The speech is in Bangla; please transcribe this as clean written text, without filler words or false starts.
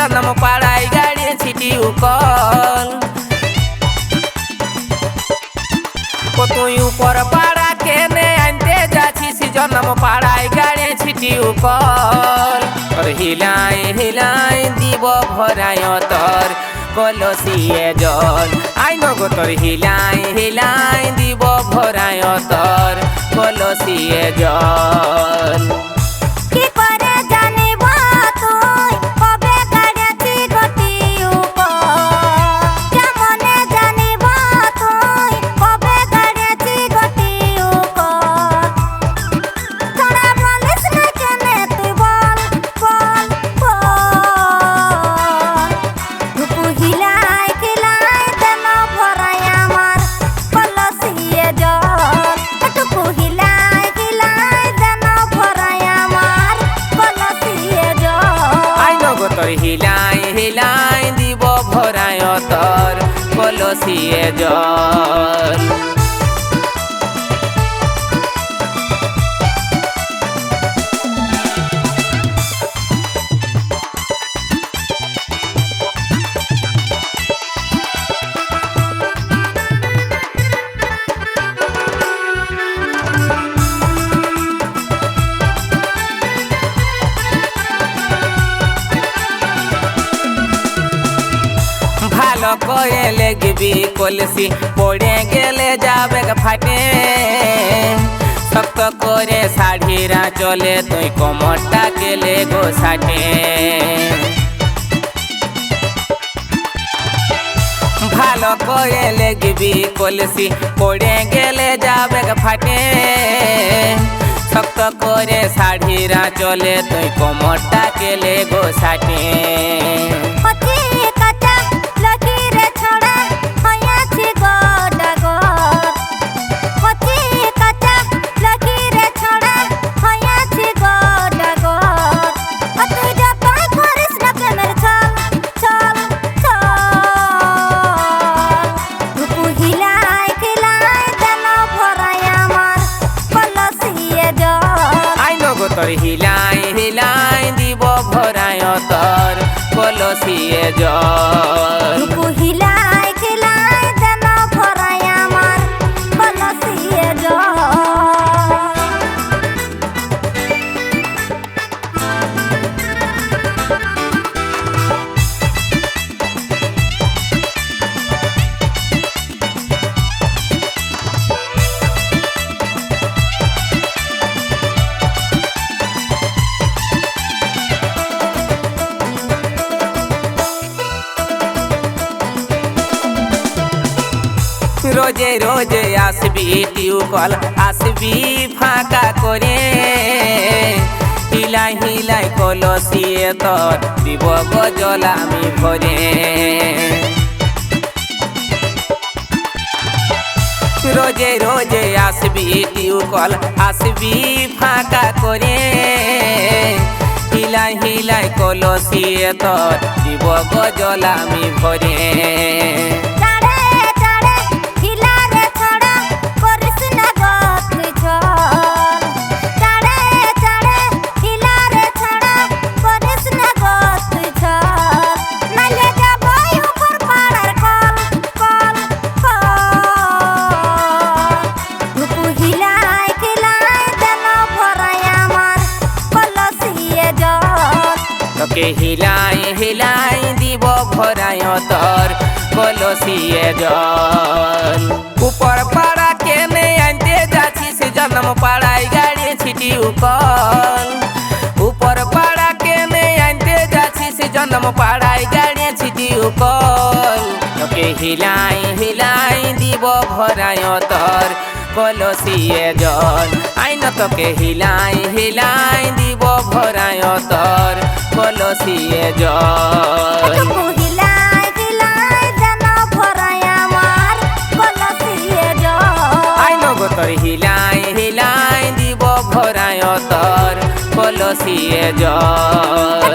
জন্ম পাড়ায় গাড়ি ছিটি উকল ও তুই উপর পাড়া কেনে আনতে যাচ্ছিস জন্ম পাড়ায় গাড়ি ছিটি উকল তোর হিলাই হিলাই দিব ভরায় তোর কলসিয়ে জল আইন গো তোর হিলাই হিলাই দিব ভরায় তোর কলসিয়ে জল হিলাই হিলাই দিব ভরায় তোর কলসিয়ে জল কয়ে লেগবি কলসি পড়ে গেলে যাবে ফাটে শক্ত করে শাড়িরা চলে তুই কোমরটা গেলে গো সাটে ভালো কয়ে লেগবি কলসি পড়ে গেলে যাবে ফাটে শক্ত করে শাড়িরা চলে তুই কোমরটা গেলে গো সাটে তোর হিলাই হিলাই দিব ভরায় তোর কলসিয়ে জল হিলাই হিলাই দেন ভরায় আমার কলসিয়ে জল রোজে রোজে আসবি টিউকল আসবি ফাঁকা করে হিলাই হিলাই কলসিয়ে তোর দিব গো জল আমি ভরে রোজে রোজে আসবি টিউকল আসবি ফাঁকা করে হিলাই হিলাই কলসিয়ে তোর দিব গো জল আমি ভরে তোকে হিলাই হিলাই দিব ভরায় তোর কলসিয়ে জল উপর পাড়া কেনে আনতে যাচ্ছিস জন্ম পাড়ায় গাড়ি ছিটি উকল উপর পাড়া কেনে আনতে যাচ্ছিস জন্ম পাড়ায় গাড়ি ছিটি উকল তোকে হিলাই হিলাই দিব ভরায় তোর কলসিয়ে জল আইন তোকে হিলাই হিলাই দিব ভরায় তোর কলসিয়ে জল হিলাই হিলাই দেন ভরায় আমার কলসিয়ে জল আইন গো তোর হিলাই হিলাই দিব ভরায় তোর কলসিয়ে জল